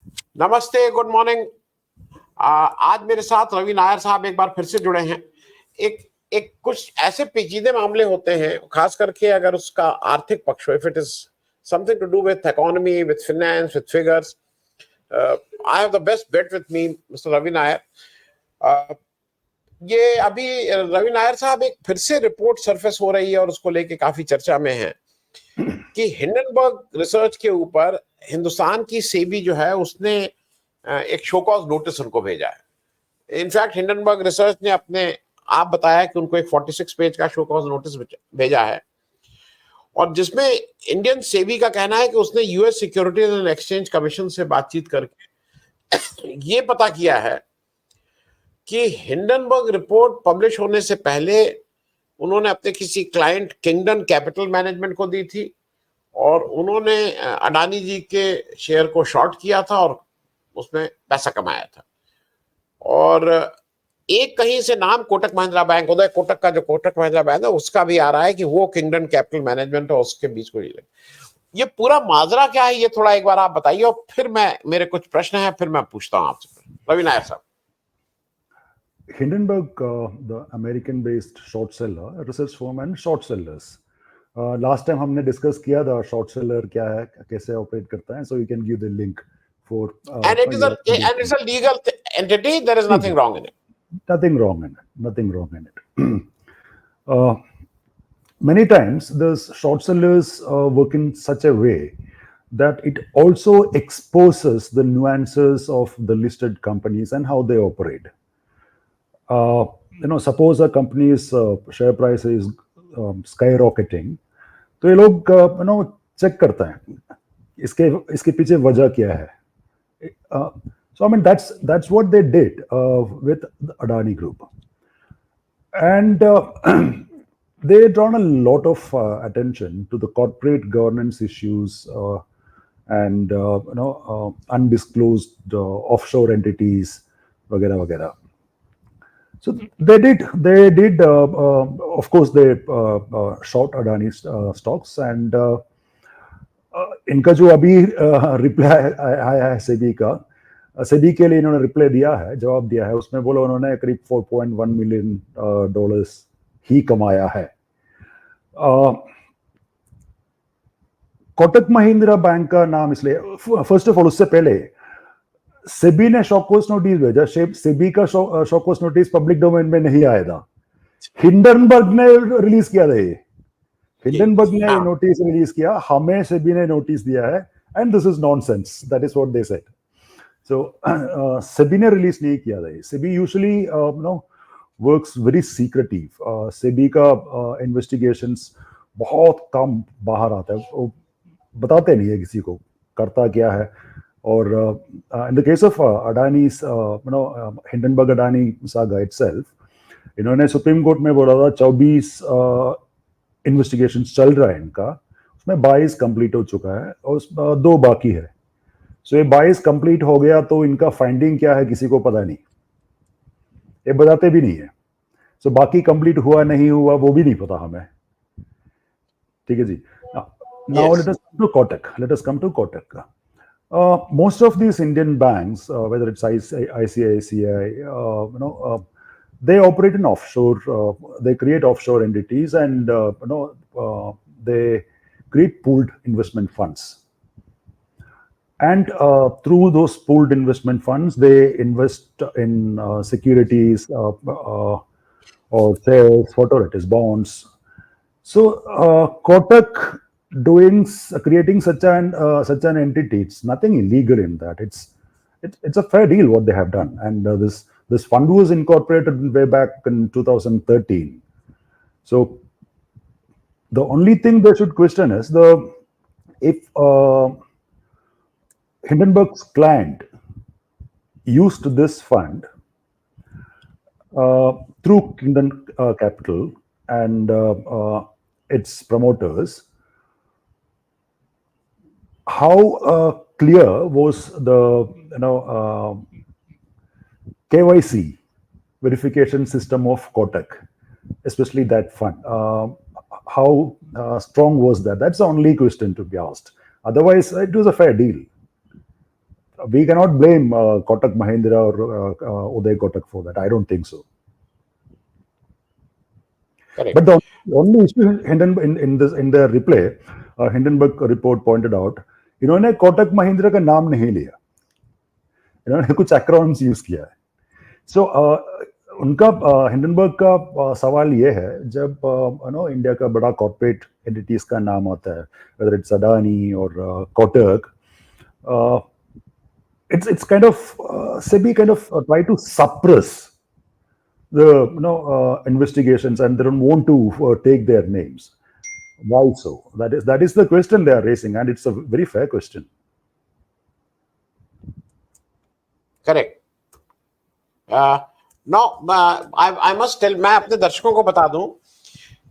नमस्ते, good morning. आज मेरे साथ रवि नायर साहब एक बार फिर से जुड़े हैं। एक एक कुछ ऐसे पेचीदे मामले होते हैं, खास करके अगर उसका आर्थिक पक्ष हो, if it is something to do with economy, with finance, with figures, I have the best bet with me, mister Ravi Nair. ये अभी रवि नायर साहब एक फिर से रिपोर्ट सरफेस हो रही है और उसको लेके काफी चर्चा में है कि हिंडनबर्ग रिसर्च के ऊपर हिंदुस्तान की सेबी जो है उसने एक शो कॉज नोटिस उनको भेजा है। इनफैक्ट हिंडनबर्ग रिसर्च ने अपने आप बताया कि उनको एक 46 पेज का शो कॉज नोटिस भेजा है, और जिसमें इंडियन सेबी का कहना है कि उसने US securities and exchange commission से बातचीत करके ये पता किया है कि हिंडनबर्ग रिपोर्ट पब्लिश होने से पहले उन्होंने अपने किसी क्लाइंट किंगडम कैपिटल मैनेजमेंट को दी थी और उन्होंने अडानी जी के शेयर को शॉर्ट किया था और उसमें पैसा कमाया था। और एक कहीं से नाम कोटक महिंद्रा बैंक, उदय कोटक का जो कोटक महिंद्रा बैंक है उसका भी आ रहा है कि वो किंगडम कैपिटल मैनेजमेंट है, उसके बीच को ये पूरा माजरा क्या है, ये थोड़ा एक बार आप बताइए और फिर मेरे कुछ प्रश्न हैं, फिर मैं पूछता हूं आपसे। रवि नायर साहब। Hindenburg, the American-based short seller, research firm and short sellers. Last time हमने डिस्कस किया था short seller क्या है, कैसे ऑपरेट करता है, so you can give the link for. And it's a legal entity. There is nothing wrong in it. Nothing wrong in it. Nothing wrong in it. Many times, the short sellers work in such a way that it also exposes the nuances of the listed companies and how they operate. Suppose a company's share price is skyrocketing, तो ये लोग check करता है इसके पीछे वजह क्या है. So I mean that's what they did with the Adani Group, and they drawn a lot of attention to the corporate governance issues and undisclosed offshore entities, वगैरह वगैरह. So they did. Of course, they short Adani stocks, and इनका जो अभी reply आया है सेबी का, सेबी के लिए इन्होंने रिप्लाई दिया है, जवाब दिया है. उसमें बोला उन्होंने करीब $4.1 मिलियन ही कमाया है. कोटक महिंद्रा बैंक का नाम इसलिए, फर्स्ट ऑफ ऑल उससे पहले सेबी ने शॉककोस नोटिस भेजा. सेबी का शॉककोस नोटिस पब्लिक डोमेन में नहीं आया था, हिंडनबर्ग ने रिलीज किया था. ये हिंडनबर्ग ने नोटिस रिलीज किया, हमें सेबी ने नोटिस दिया है, and this is nonsense. That is what they said. So SEBI ने रिलीज नहीं किया था. SEBI usually works very secretive. SEBI का इन्वेस्टिगेशंस बहुत कम बाहर आता है, वो बताते नहीं है किसी को करता क्या है. और in the case of Adani's, Hindenburg Adani saga itself, इन्होंने सुप्रीम कोर्ट में बोला था 24 इन्वेस्टिगेशन चल रहा है इनका, उसमें 22 कंप्लीट हो चुका है और 2 बाकी है. सो ये 22 कंप्लीट हो गया तो इनका फाइंडिंग क्या है किसी को पता नहीं, ये बताते भी नहीं है. सो बाकी कंप्लीट हुआ नहीं हुआ वो भी नहीं पता हमें. ठीक है जी. Now let us come to Kotak. Most of these Indian banks, whether it's ICICI, they operate in offshore. They create offshore entities, and they create pooled investment funds. And through those pooled investment funds, they invest in securities or shares, whatever it is, bonds. So Kotak creating such an entity, it's nothing illegal in that. It's a fair deal what they have done, and this fund was incorporated way back in 2013. So the only thing they should question is if Hindenburg's client used this fund through Kingdom Capital and its promoters, how clear was the KYC verification system of Kotak, especially that fund? How strong was that? That's the only question to be asked. Otherwise, it was a fair deal. we cannot blame Kotak Mahindra or Uday Kotak for that. I don't think so. Correct. But the only issue in the reply, Hindenburg report pointed out, इन्होंने कोटक महिंद्रा का नाम नहीं लिया, इन्होंने कुछ acronyms use किया है. सो उनका हिंडनबर्ग का सवाल ये है, जब इंडिया का बड़ा कॉर्पोरेट एंटिटीज का नाम आता है, वेदर इट्स अडानी और Kotak, it's kind of SEBI kind of try to suppress the investigations, and they don't want to take their names. Why so? That is the question they are raising, and it's a very fair question. Correct. Now, I must tell, मैं अपने दर्शकों को बता दूं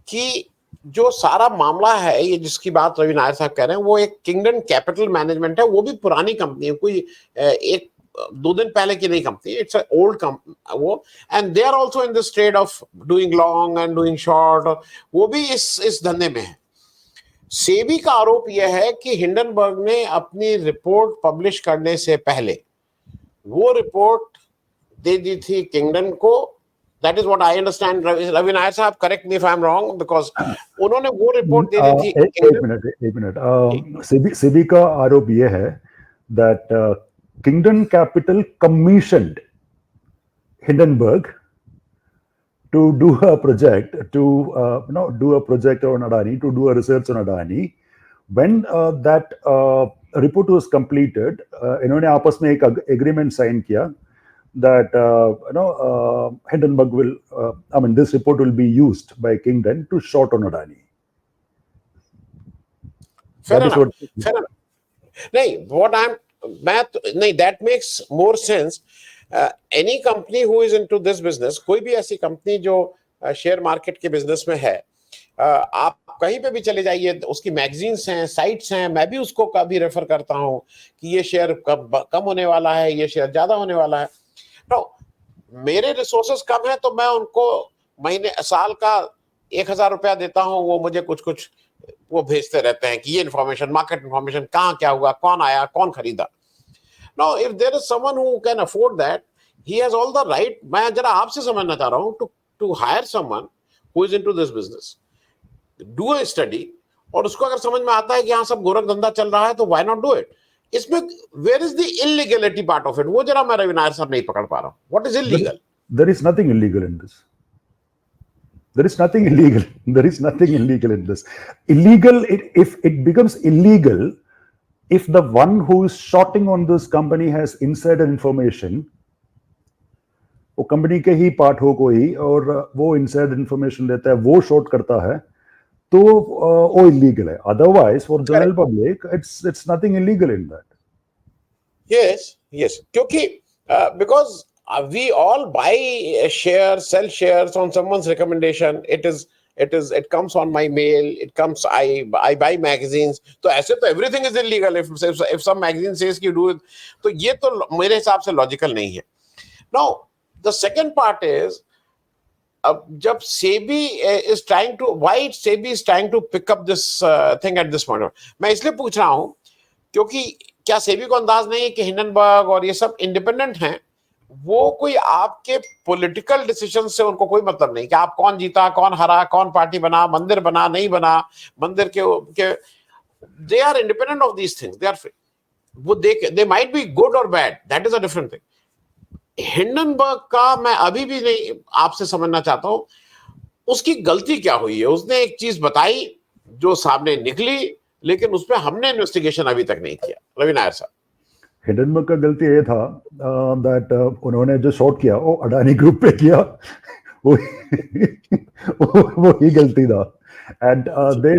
कि जो सारा मामला है, ये जिसकी बात रवि नायर साहब कह रहे हैं, वो एक किंगडम कैपिटल मैनेजमेंट है. वो भी पुरानी कंपनी है, कोई एक दो दिन पहले की नहीं कंपनी. इट्स ओल्ड कंपनी वो, and they are also in this trade of doing long and doing short. वो भी इस धंधे में है. सेबी का आरोप यह है कि हिंडनबर्ग ने अपनी रिपोर्ट पब्लिश करने से पहले वो रिपोर्ट दे दी थी किंगडम को. That is what I understand. Ravi Nair साहब, correct me if I'm wrong, because उन्होंने वो रिपोर्ट दे दी थी. एक मिनट. सेबी का आरोप ये है that Kingdom Capital commissioned Hindenburg to do a project, do a project on Adani, to do a research on Adani. When that report was completed, इन्होंने आपस में एक agreement sign किया that Hindenburg will, this report will be used by Kingdom to short on Adani. Fair enough. नहीं, that makes more sense. Any company who is into this business, कोई भी ऐसी company जो शेयर मार्केट के business में है, आप कहीं पे भी चले जाइए, उसकी मैगजीन्स हैं, साइट्स हैं, मैं भी उसको कभी रेफर करता हूं कि ये शेयर कम होने वाला है, ये शेयर ज्यादा होने वाला है. तो मेरे रिसोर्सेस कम है, तो मैं उनको महीने साल का 1,000 रुपया देता हूं, वो मुझे कुछ वो भेजते रहते हैं कि ये इन्फॉर्मेशन, मार्केट इन्फॉर्मेशन, कहाँ क्या हुआ, कौन आया, कौन खरीदा. Now, if there is someone who can afford that, he has all the right. मैं जरा आपसे समझना चाह रहा हूँ, to hire someone who is into this business, do a study, और उसको अगर समझ में आता है कि यहाँ सब गोरख धंधा चल रहा है, तो why not do it? इसमें where is the illegality part of it? वो जरा मैं रवि नायर साहब नहीं पकड़ पा रहा हूँ. What is illegal? There is nothing illegal in this. There is nothing illegal. There is nothing illegal in this. Illegal, if it becomes illegal, if the one who is shorting on this company has insider information, वो company के ही part हो कोई और वो inside information देता है, वो short करता है, तो वो इलीगल है. Otherwise for general public it's nothing illegal in that. Yes, क्योंकि because we all buy shares, sell shares on someone's recommendation. It comes on my mail. It comes. I buy magazines. तो ऐसे तो everything is illegal. If some magazine says you do it, तो ये तो मेरे हिसाब से logical नहीं है. Now the second part is, जब SEBI is trying to, why SEBI is trying to pick up this thing at this point. मैं इसलिए पूछ रहा हूँ क्योंकि क्या SEBI को अंदाज नहीं है कि हिंडनबर्ग और ये सब इंडिपेंडेंट हैं. वो कोई आपके पॉलिटिकल डिसीजन से उनको कोई मतलब नहीं कि आप कौन जीता, कौन हरा, कौन पार्टी बना, मंदिर बना, नहीं बना, मंदिर के they are independent of these things. They are free. वो दे माइट बी गुड और bad, that is a different thing. Hindenburg का मैं अभी भी नहीं आपसे समझना चाहता हूं उसकी गलती क्या हुई है. उसने एक चीज बताई जो सामने निकली, लेकिन उस पर हमने इन्वेस्टिगेशन अभी तक नहीं किया. रवि नायर साहब, हिंडनबर्ग का गलती ये था दैट उन्होंने जो शॉर्ट किया वो अडानी ग्रुप पे किया, वो ही गलती था. And they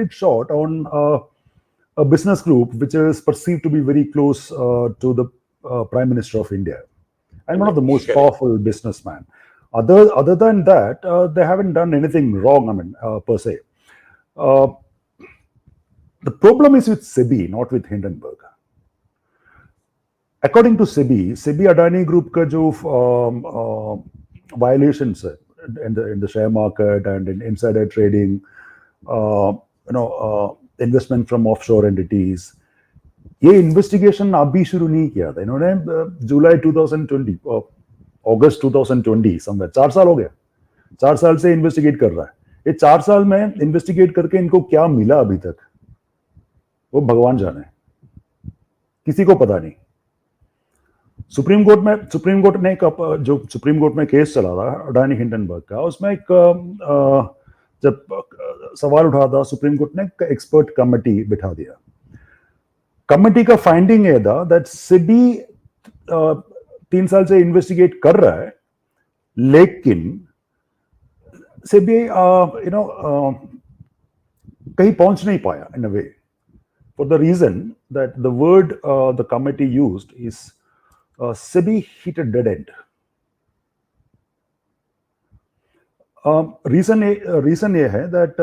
did short on a business group which is perceived to be very close to the Prime Minister of India and one of the most powerful businessmen. Other than that, they haven't done anything wrong, per se. The problem is with SEBI, not with Hindenburg. According to SEBI Adani Group का जो violations in the share market and in insider trading, investment from offshore entities, ये investigation अभी शुरू नहीं किया था इन्होंने, जुलाई 2020 अगस्त 2020 somewhere, 4 साल हो गया, 4 साल से इन्वेस्टिगेट कर रहा है। ये 4 साल में इन्वेस्टिगेट करके इनको क्या मिला अभी तक वो भगवान जाने, किसी को पता नहीं। सुप्रीम कोर्ट ने जो सुप्रीम कोर्ट में केस चला था अडानी हिंडनबर्ग का, उसमें एक जब सवाल उठा था, सुप्रीम कोर्ट ने एक्सपर्ट कमेटी बिठा दिया। कमेटी का फाइंडिंग ये था दैट सेबी 3 साल से इन्वेस्टिगेट कर रहा है, लेकिन सेबी कहीं पहुंच नहीं पाया in a way, for the reason that the word the committee used is SEBI hit a dead end. Reason ये है दैट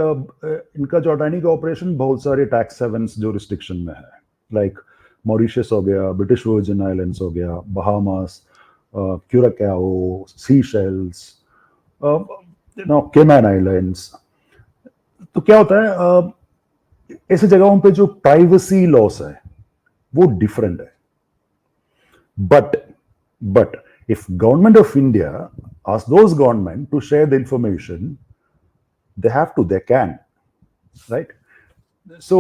इनका जो अडानी का ऑपरेशन बहुत सारे टैक्स हेवंस जुरिस्डिक्शन में है, लाइक मॉरिशस हो गया, ब्रिटिश वर्जिन आइलैंड्स हो गया, बहामास, क्यूराकाओ, सीशेल्स, केमैन आइलैंड्स। तो क्या होता है, ऐसे जगहों पे जो प्राइवेसी लॉस है वो डिफरेंट है। But if government of India asks those government to share the information, they can, right? So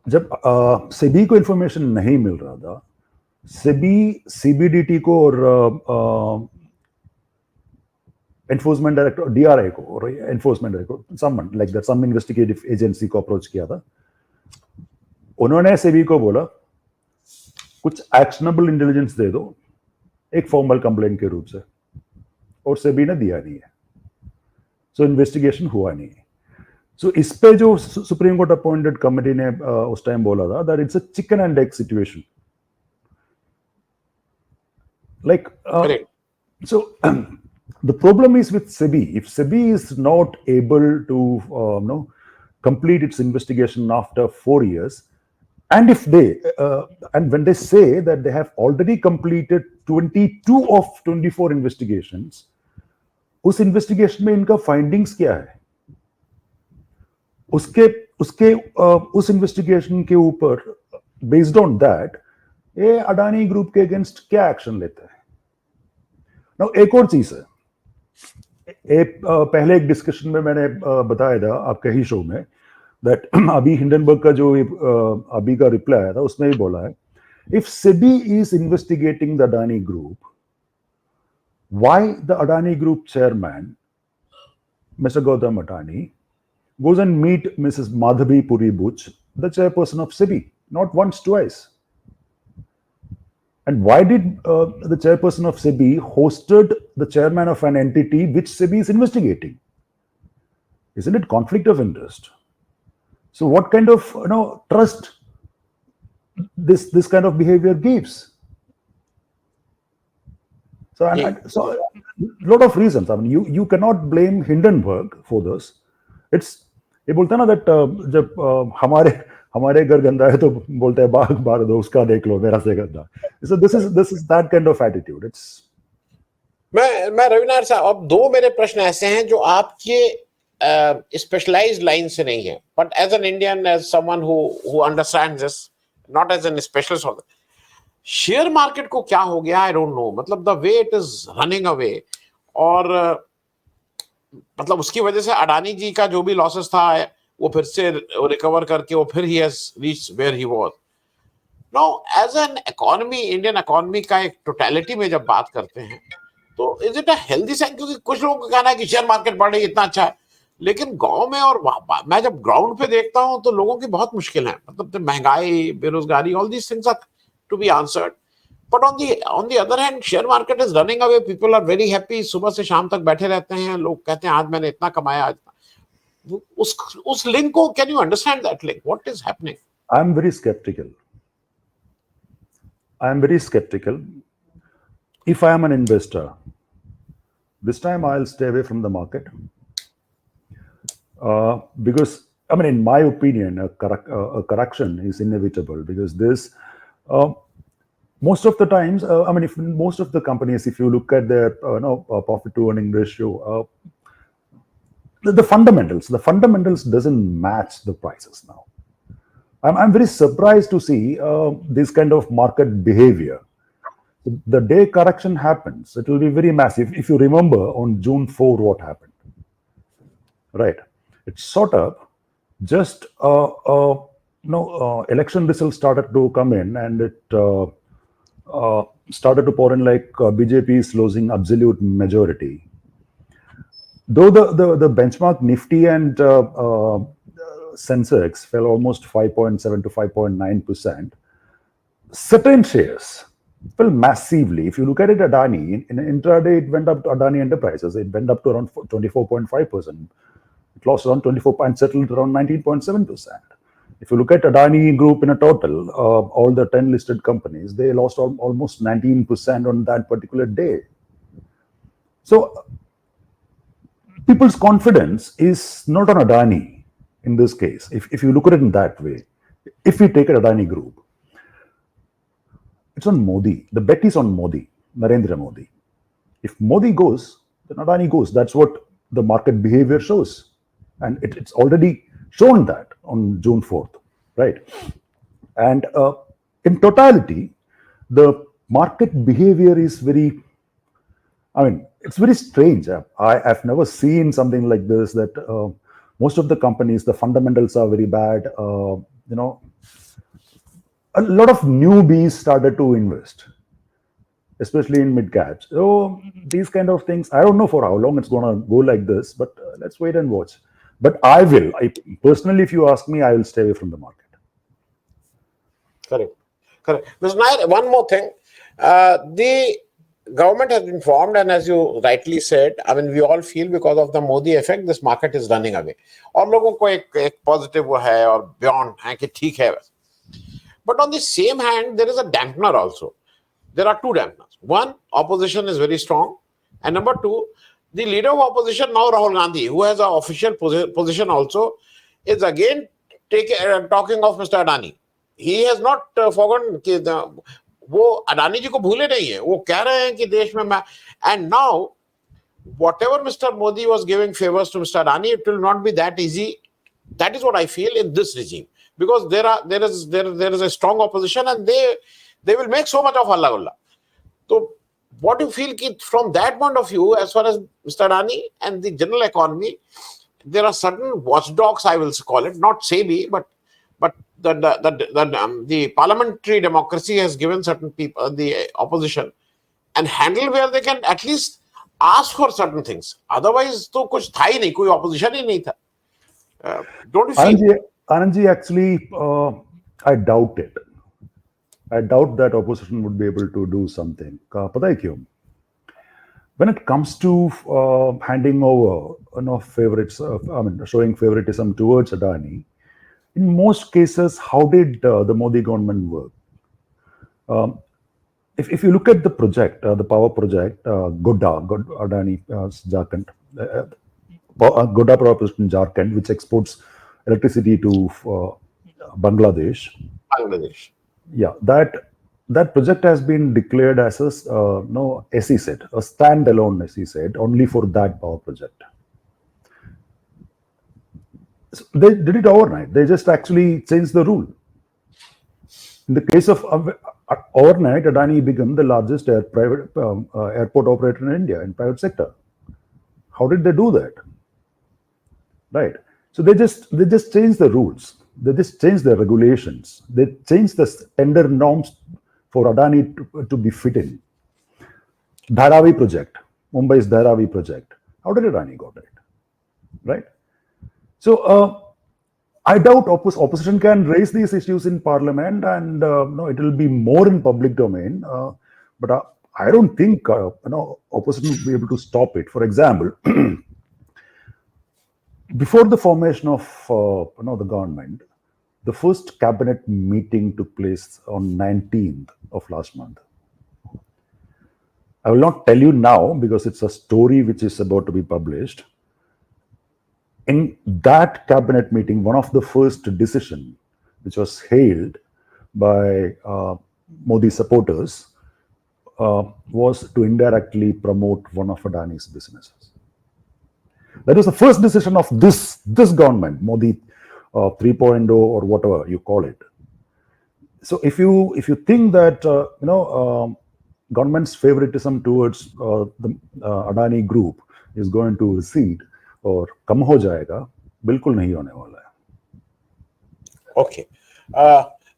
जब सेबी को इंफॉर्मेशन नहीं मिल रहा था, सेबी सीबीडीटी को और एनफोर्समेंट डायरेक्टर डीआरआई को और enforcement director someone like that some investigative agency को अप्रोच किया था। उन्होंने सेबी को बोला कुछ एक्शनेबल इंटेलिजेंस दे दो एक फॉर्मल कंप्लेंट के रूप से, और सेबी ने दिया नहीं है, सो इन्वेस्टिगेशन हुआ नहीं है। सो इस पे जो सुप्रीम कोर्ट अपॉइंटेड कमेटी ने उस टाइम बोला था that it's a chicken and egg situation, like so the problem is with SEBI. If SEBI is not able to complete its investigation after 4 years, and if they and when they say that they have already completed 22 of 24 investigations, उस investigation में इनका findings क्या है, उस investigation के ऊपर based on that ये Adani group के अगेंस्ट क्या एक्शन लेता है। नाउ एक और चीज है, पहले एक डिस्कशन में मैंने बताया था आपके ही शो में दैट अभी हिंडनबर्ग का जो अभी का रिप्लाई आया था उसमें ही बोला है, if SEBI is investigating the Adani group, why the Adani group chairman mister Gautam Adani goes and meet Mrs. Madhavi Puri Buch, the chairperson of SEBI, not once, twice. And why did the chairperson of SEBI hosted the chairman of an entity which SEBI is investigating? Isn't it conflict of interest? So what kind of trust this kind of behavior gives? So so lot of reasons. I mean, you cannot blame Hindenburg for this. It's ये बोलता है ना that जब हमारे घर गंदा है तो बोलते हैं बाग बार दो उसका देख लो मेरा से गंदा। So this is that kind of attitude. It's मैं रवि नायर साहब, अब 2 मेरे प्रश्न ऐसे हैं जो आपके स्पेशलाइज्ड लाइन से नहीं है, but as an Indian, as someone who understands this, not as an specialist of share market को क्या हो गया, आई डोंट नो। मतलब the way it is running away, और मतलब उसकी वजह से अडानी जी का जो भी लॉसेस था वो फिर से रिकवर करके वो फिर he has reached where he was now. As an economy, Indian economy का एक टोटलिटी में जब बात करते हैं तो is it a healthy sign? क्योंकि कुछ लोगों का कहना है कि शेयर मार्केट बढ़ रही इतना अच्छा है, लेकिन गांव में और मैं जब ग्राउंड पे देखता हूं तो लोगों की बहुत मुश्किल है, मतलब महंगाई, बेरोजगारी, all these things are to be answered. But on the other hand, share market is running away. People are very happy. सुबह से शाम तक बैठे रहते हैं, लोग कहते हैं आज मैंने इतना कमाया। आज उस लिंक को, can you understand that link? What is happening? I'm very skeptical. If I am an investor, this time I'll stay away from the market because I mean, in my opinion, a correction is inevitable because this. Most of the times, I mean, if most of the companies, if you look at their profit to earning ratio, the fundamentals doesn't match the prices now. I'm very surprised to see this kind of market behavior. The day correction happens, it will be very massive. If you remember on June 4, what happened, right? It sort of just election results started to come in, and it started to pour in like BJP is losing absolute majority. Though the benchmark Nifty and Sensex fell almost 5.7 to 5.9%, certain shares fell massively. If you look at it, Adani, in intraday, it went up to Adani Enterprises. It went up to around 24.5%. It lost around 24 and settled around 19.7%. If you look at Adani Group in a total, all the 10 listed companies, they lost almost 19% on that particular day. So people's confidence is not on Adani in this case. If you look at it in that way, if we take an Adani Group, it's on Modi. The bet is on Modi, Narendra Modi. If Modi goes, then Adani goes. That's what the market behavior shows. And it's already shown that on June 4th, right? And in totality, the market behavior is very, it's very strange. I've never seen something like this, that most of the companies, the fundamentals are very bad. A lot of newbies started to invest, especially in mid caps. So these kind of things, I don't know for how long it's going to go like this, but let's wait and watch. But I personally, if you ask me, I will stay away from the market. Correct. Mr. Nair, one more thing. The government has been formed, and as you rightly said, we all feel because of the Modi effect, this market is running away. और लोगों को एक positive वो है और beyond है कि ठीक है. But on the same hand, there is a dampener also. There are two dampeners. One, opposition is very strong. And number two, the leader of opposition now, Rahul Gandhi, who has an official position also, is again talking of Mr. Adani. He has not forgotten कि वो अडानी जी को भूले नहीं है. वो कह रहे हैं कि देश में and now whatever Mr. Modi was giving favors to Mr. Adani, it will not be that easy. That is what I feel in this regime, because there is a strong opposition, and they will make so much of halla. So what do you feel from that point of view, as far as Mr. Adani and the general economy, there are certain watchdogs, I will call it, not SEBI, but the parliamentary democracy has given certain people, the opposition, and handle where they can at least ask for certain things. Otherwise, तो कुछ था ही नहीं, कोई opposition ही नहीं था. Don't you feel? Anandji, actually, I doubt it. I doubt that opposition would be able to do something. पता है क्यों? When it comes to handing over, favorites, showing favoritism towards Adani, in most cases, how did the Modi government work? If you look at the project, the power project, Adani Jharkhand, Godda power project in Jharkhand, which exports electricity to Bangladesh. Yeah, that project has been declared as a SEZ, a standalone SEZ, only for that power project. So they did it overnight. They just actually changed the rule. In the case of overnight, Adani became the largest private airport operator in India in private sector. How did they do that? Right. So they just changed the rules. They just changed the regulations. They changed the tender norms for Adani to be fit in. Dharavi project, Mumbai's Dharavi project. How did Adani got it? Right. So I doubt opposition can raise these issues in parliament, and it will be more in public domain. But I don't think opposition will be able to stop it. For example, before the formation of the government, the first cabinet meeting took place on 19th of last month. I will not tell you now because it's a story which is about to be published. In that cabinet meeting, one of the first decisions which was hailed by Modi supporters was to indirectly promote one of Adani's businesses. That was the first decision of this government, Modi 3.0 or whatever you call it. So if you think that government's favoritism towards the Adani group is going to recede or कम हो जाएगा, बिल्कुल नहीं होने वाला है. Okay.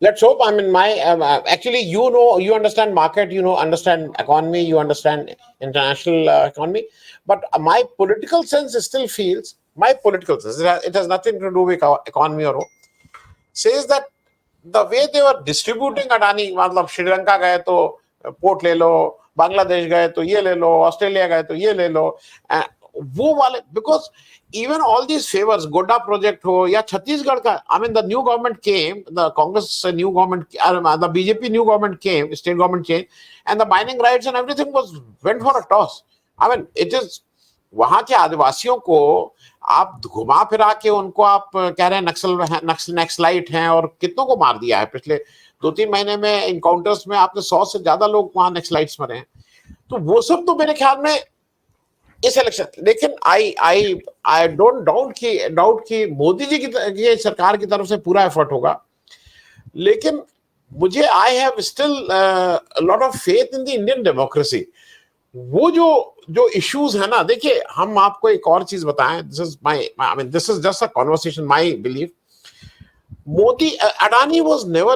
Let's hope. I mean, actually, you understand market, understand economy, you understand international economy. But my political sense still feels, it has nothing to do with our economy or says that the way they were distributing Adani, मतलब श्रीलंका गए तो port ले लो, बांग्लादेश गए तो ये ले लो, Australia गए तो ये ले लो, वो वाले, because even all these favors, Godda project ho या छत्तीसगढ़ का, I mean the new government came, the Congress new government, the BJP new government came, state government changed, and the mining rights and everything went for a toss. I mean it is, वहां के आदिवासियों को आप घुमा फिरा के उनको आप कह रहे हैं नक्सलाइट हैं, और कितनों को मार दिया है पिछले 2-3 महीने में इनकाउंटर्स में, आपने 100 से ज्यादा लोग वहां नक्सलाइट्स मरे हैं. तो वो सब तो मेरे ख्याल में इस इलेक्शन, लेकिन आई डोंट डाउट कि मोदी जी की सरकार की तरफ से पूरा एफर्ट होगा, लेकिन मुझे I have still lot of faith in the Indian democracy. वो जो इश्यूज है ना, देखिए हम आपको एक और चीज बताएं, this is just a conversation, my belief. Modi, Adani was never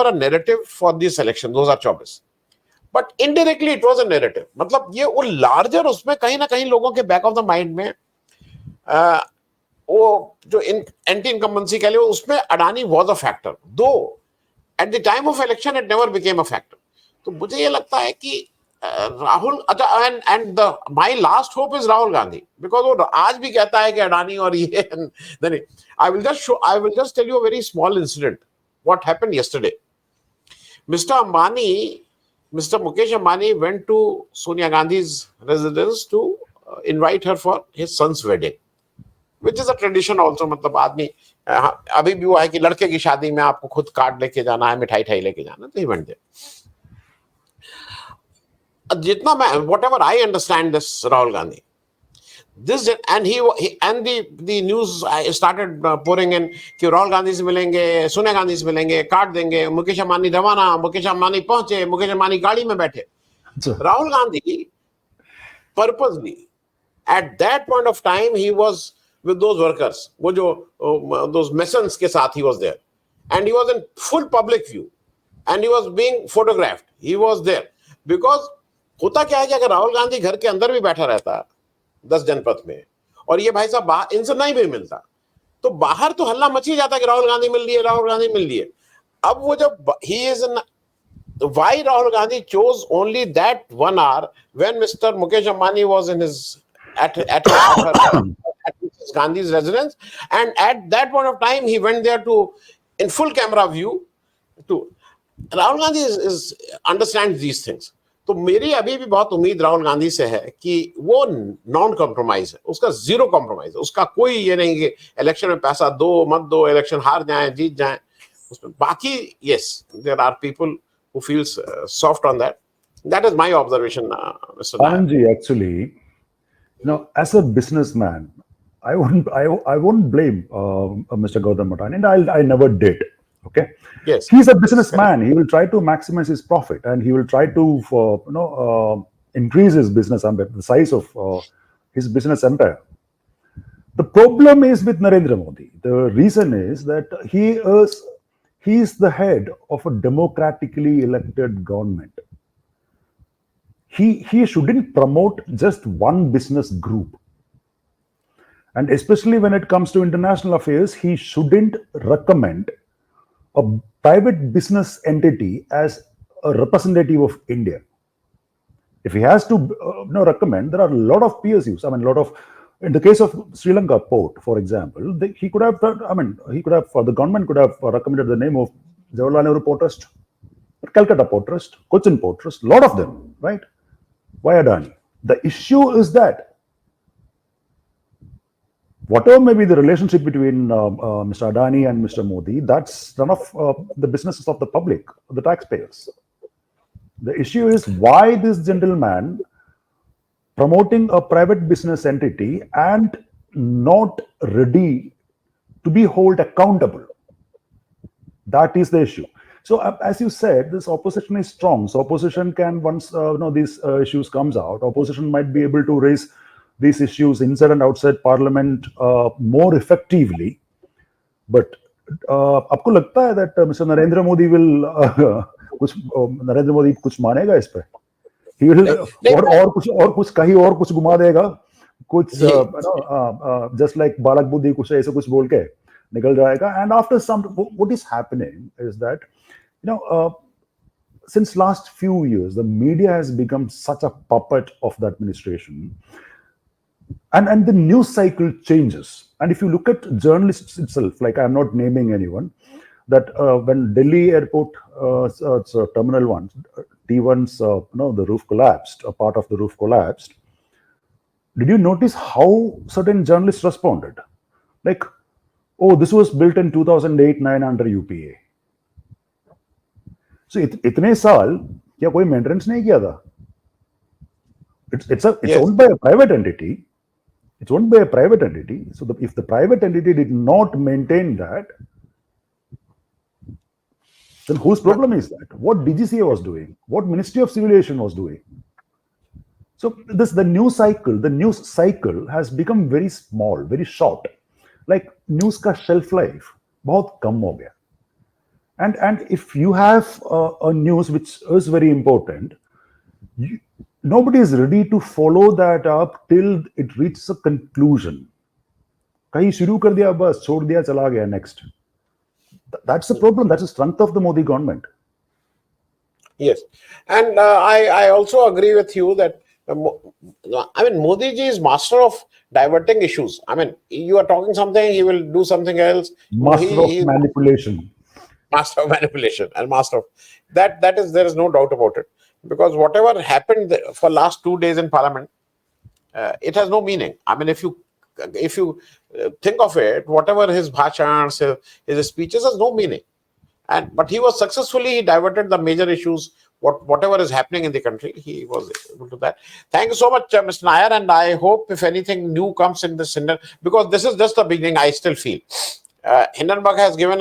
a narrative for this election 2024, but indirectly it was a narrative. मतलब ये वो larger, उसमें कहीं ना कहीं लोगों के back of the mind में वो जो एंटी इनकम्बेंसी कह लिए, उसमें Adani was a factor, though at the time of election it never became a factor. तो मुझे ये लगता है कि Rahul, and my last hope is Rahul Gandhi, because वो आज भी कहता है कि अडानी और ये. I will just tell you a very small incident. What happened yesterday? Mr. Mukesh Ambani went to Sonia Gandhi's residence to invite her for his son's wedding, which is a tradition also. मतलब आदमी अभी भी वो है कि लड़के की शादी में आपको खुद कार्ड लेके जाना है, मिठाई लेके जाना, तो he went there. जितना मैं, whatever I understand this Rahul Gandhi, this and the news started pouring in कि राहुल गांधी से मिलेंगे, सोनिया गांधी से मिलेंगे, कार्ड देंगे, मुकेश अंबानी रवाना, मुकेश अंबानी पहुंचे, मुकेश अंबानी गाड़ी में बैठे. Rahul Gandhi purposely at that point of time he was with those workers, वो जो those masons के साथ he was there, and he was in full public view, and he was being photographed. He was there because होता क्या है कि अगर राहुल गांधी घर के अंदर भी बैठा रहता 10 जनपद में, और ये भाई साहब बाहर इनसे नहीं भी मिलता, तो बाहर तो हल्ला मची जाता कि राहुल गांधी मिल लिए, राहुल गांधी मिल लिए. अब वो जब he is in, why Rahul Gandhi chose only that 1 hour when Mr. Mukesh Ambani was in his at Mrs. Gandhi's residence, and at that point of time he went there to in full camera view to. Rahul Gandhi is understands these things. तो मेरी अभी भी बहुत उम्मीद राहुल गांधी से है कि वो नॉन कॉम्प्रोमाइज है, उसका जीरो कॉम्प्रोमाइज है, उसका कोई ये नहीं कि इलेक्शन में पैसा दो मत दो, इलेक्शन हार जाए जीत जाए उसमें. बाकी yes, there are people who feels soft on that. That is my observation, Mr. Anandji, actually, as a businessman, I won't blame Mr. Gautam Adani, and I never did. Okay. Yes. He's a businessman. He will try to maximize his profit, and he will try to increase his business empire, the size of his business empire. The problem is with Narendra Modi. The reason is that he is the head of a democratically elected government. He shouldn't promote just one business group. And especially when it comes to international affairs, he shouldn't recommend a private business entity as a representative of India. If he has to recommend, there are a lot of PSUs. I mean, in the case of Sri Lanka port, for example, the government could have recommended the name of Jawaharlal Nehru Port Trust, Calcutta Port Trust, Cochin Port Trust, a lot of them, right? Why Adani? The issue is that whatever may be the relationship between Mr. Adani and Mr. Modi, that's none of the businesses of the public, the taxpayers. The issue is why this gentleman promoting a private business entity and not ready to be held accountable. That is the issue. So as you said, this opposition is strong. So opposition can, once these issues comes out, opposition might be able to raise these issues inside and outside parliament more effectively. But आपको लगता है that Mr. Narendra Modi will Narendra Modi कुछ मानेगा इस पे? He will और कुछ कहीं और कुछ घुमा देगा, कुछ just like बालक बुद्धि कुछ ऐसे कुछ बोल के निकल जाएगा. And after some, what is happening is that since last few years the media has become such a puppet of the administration, and the news cycle changes. And if you look at journalists itself, like I'm not naming anyone, that when Delhi airport terminal 1 T1's the roof collapsed, a part of the roof collapsed, did you notice how certain journalists responded? Like, oh, this was built in 2008-9 under UPA. So इतने साल क्या कोई maintenance नहीं किया था? It's owned by a private entity. It's owned by a private entity. So if the private entity did not maintain that, then whose problem is that? What DGCA was doing? What Ministry of Civil Aviation was doing? So the news cycle has become very small, very short. Like news का shelf life बहुत कम हो गया. And if you have a news which is very important, nobody is ready to follow that up till it reaches a conclusion. कहीं शुरू कर दिया बस छोड़ दिया चला गया next. That's the problem. That's the strength of the Modi government. Yes, and I also agree with you that Modi ji is master of diverting issues. You are talking something, he will do something else. Master of manipulation. Master of manipulation and master of that. There is no doubt about it. Because whatever happened for last 2 days in Parliament, it has no meaning. If you think of it, whatever his bhashans, his speeches has no meaning. But he diverted the major issues. Whatever is happening in the country, he was able to do that. Thank you so much, Mr. Nair, and I hope if anything new comes in this, because this is just the beginning, I still feel. Hindenburg has given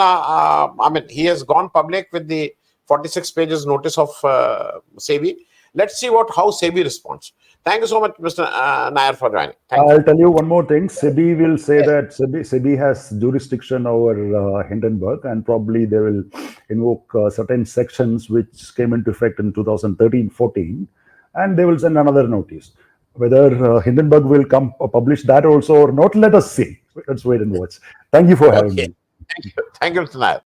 he has gone public with the 46 pages notice of SEBI. Let's see how SEBI responds. Thank you so much, Mr. Nair, for joining. I'll tell you one more thing. SEBI will say that SEBI has jurisdiction over Hindenburg, and probably they will invoke certain sections which came into effect in 2013-14, and they will send another notice. Whether Hindenburg will publish that also or not, let us see. Let's wait and watch. Thank you for having me. Thank you, Mr. Nair.